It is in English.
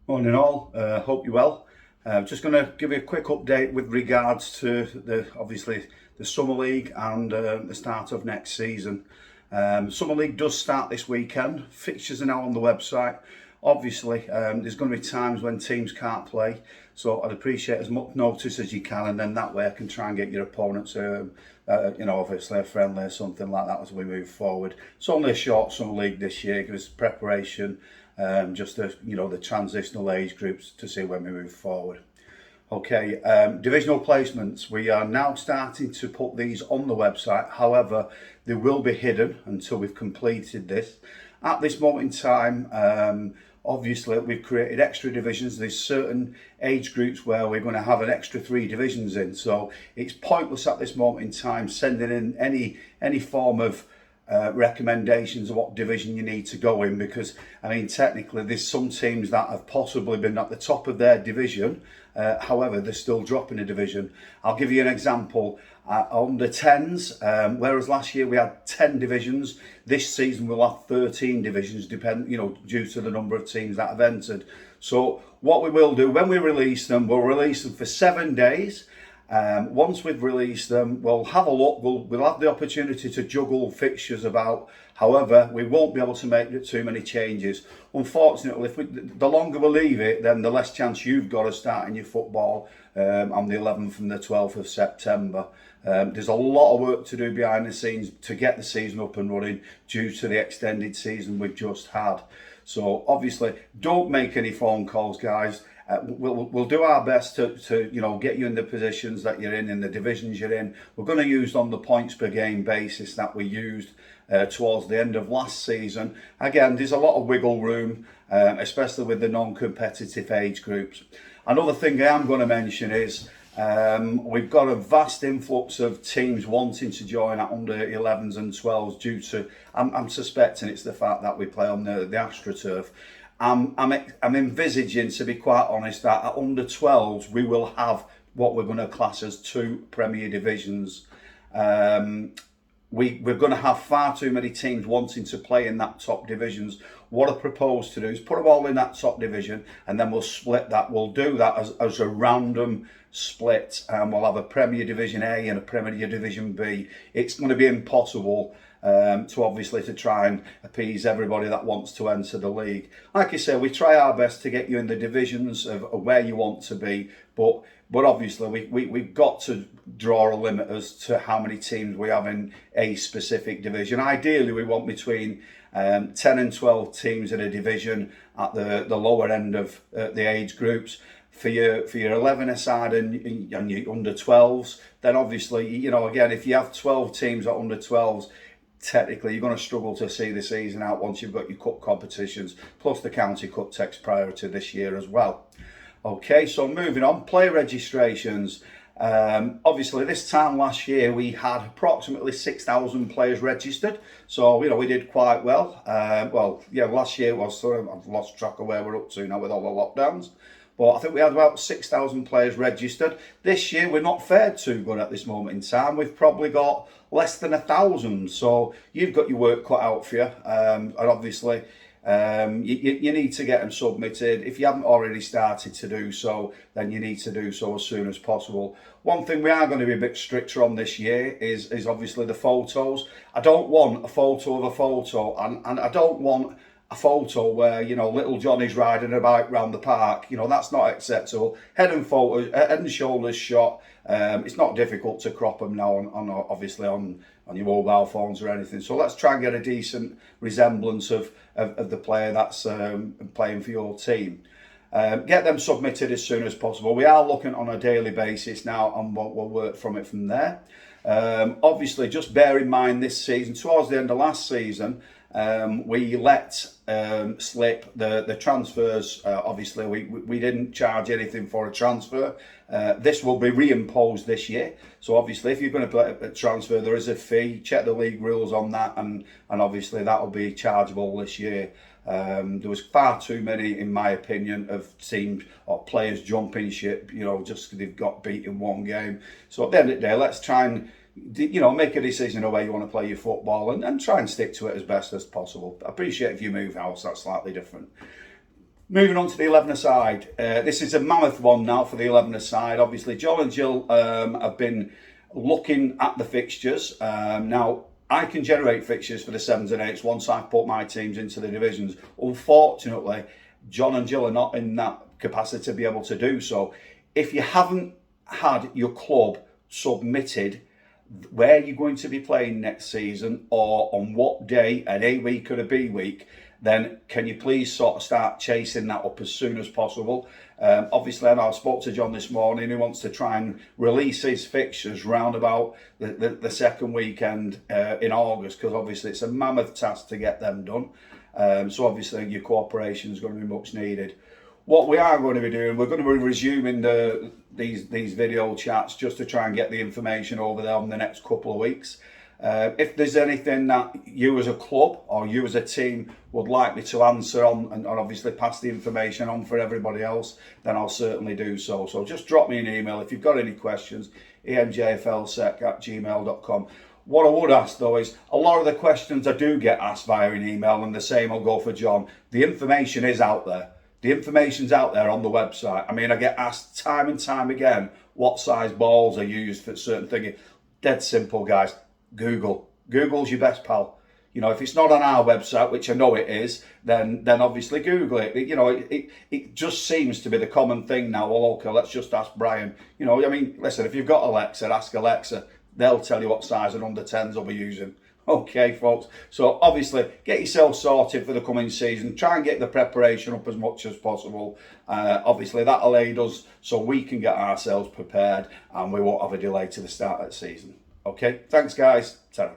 Morning all, hope you're well. Just going to give you a quick update with regards to obviously the Summer League and the start of next season. Summer League does start this weekend. Fixtures are now on the website. Obviously, there's going to be times when teams can't play, so I'd appreciate as much notice as you can, and then that way I can try and get your opponents, obviously a friendly or something like that as we move forward. It's only a short Summer League this year, gives preparation, just the transitional age groups to see when we move forward. Okay, divisional placements. We are now starting to put these on the website. However, they will be hidden until we've completed this. At this moment in time, obviously we've created extra divisions. There's certain age groups where we're going to have an extra 3 divisions in. So it's pointless at this moment in time sending in any form of recommendations of what division you need to go in, because I mean technically there's some teams that have possibly been at the top of their division, however they're still dropping a division. I'll give you an example. Under 10s, whereas last year we had 10 divisions, this season we'll have 13 divisions, due to the number of teams that have entered. So what we will do when we release them, we'll release them for 7 days. Once we've released them, we'll have a look. We'll have the opportunity to juggle fixtures about. However, we won't be able to make too many changes. Unfortunately, the longer we leave it, then the less chance you've got of starting your football on the 11th and the 12th of September. There's a lot of work to do behind the scenes to get the season up and running due to the extended season we've just had. So obviously, don't make any phone calls, guys. We'll do our best to get you in the positions that you're in the divisions you're in. We're going to use on the points per game basis that we used towards the end of last season. Again, there's a lot of wiggle room, especially with the non-competitive age groups. Another thing I am going to mention is we've got a vast influx of teams wanting to join at under 11s and 12s due to, I'm suspecting it's the fact that we play on the AstroTurf. I'm envisaging, to be quite honest, that at under 12s we will have what we're going to class as 2 Premier Divisions. We're going to have far too many teams wanting to play in that top divisions. What I propose to do is put them all in that top division, and then we'll split that. We'll do that as a random split. We'll have a Premier Division A and a Premier Division B. It's going to be impossible to try and appease everybody that wants to enter the league. Like I say, we try our best to get you in the divisions of where you want to be, but obviously we've got to draw a limit as to how many teams we have in a specific division. Ideally, we want between 10 and 12 teams in a division at the lower end of the age groups. For your 11-a-side and your under 12s, then obviously, again, if you have 12 teams at under 12s, technically you're going to struggle to see the season out once you've got your cup competitions, plus the county cup takes priority this year as well. Okay, so moving on, player registrations. Obviously this time last year we had approximately 6,000 players registered, so we did quite well. Last year was I've lost track of where we're up to now with all the lockdowns, but I think we had about 6,000 players registered. This year we're not fared too good at this moment in time. We've probably got less than 1,000, so you've got your work cut out for you, and obviously you need to get them submitted. If you haven't already started to do so, then you need to do so as soon as possible. One thing we are going to be a bit stricter on this year is obviously the photos. I don't want a photo of a photo, and I don't want a photo where little Johnny's riding a bike round the park. That's not acceptable. Head and shoulders shot. It's not difficult to crop them now on your mobile phones or anything. So let's try and get a decent resemblance of the player that's playing for your team. Get them submitted as soon as possible. We are looking on a daily basis now, and we'll work from it from there. Obviously, just bear in mind this season, towards the end of last season, we let slip the transfers. Obviously, we didn't charge anything for a transfer. This will be reimposed this year. So obviously, if you're going to play a transfer, there is a fee. Check the league rules on that, and obviously that will be chargeable this year. There was far too many, in my opinion, of teams or players jumping ship, just because they've got beat in one game. So at the end of the day, let's try and make a decision of where you want to play your football, and try and stick to it as best as possible. I appreciate if you move house, that's slightly different. Moving on to the 11-a-side. This is a mammoth one now for the 11-a-side. Obviously, John and Jill have been looking at the fixtures. Now, I can generate fixtures for the 7s and 8s once I've put my teams into the divisions. Unfortunately, John and Jill are not in that capacity to be able to do so. If you haven't had your club submitted where you're going to be playing next season or on what day, an A week or a B week, then can you please sort of start chasing that up as soon as possible? Obviously, I know I spoke to John this morning. He wants to try and release his fixtures round about the second weekend in August, because obviously it's a mammoth task to get them done. So obviously your cooperation is going to be much needed. What we are going to be doing, we're going to be resuming these video chats just to try and get the information over there in the next couple of weeks. If there's anything that you as a club or you as a team would like me to answer on and obviously pass the information on for everybody else, then I'll certainly do so. So just drop me an email if you've got any questions, emjflsec@gmail.com. What I would ask though is, a lot of the questions I do get asked via an email, and the same will go for John. The information is out there. The information's out there on the website. I mean, I get asked time and time again what size balls are used for certain things. Dead simple, guys. Google. Google's your best pal. You know, if it's not on our website, which I know it is, then obviously Google it. You know, it just seems to be the common thing now. Well, okay, let's just ask Brian. You know, I mean, listen, if you've got Alexa, ask Alexa. They'll tell you what size an under 10s will be using. Okay, folks. So obviously, get yourself sorted for the coming season. Try and get the preparation up as much as possible. Obviously, that'll aid us so we can get ourselves prepared and we won't have a delay to the start of the season. Okay, thanks guys. Ta-ra.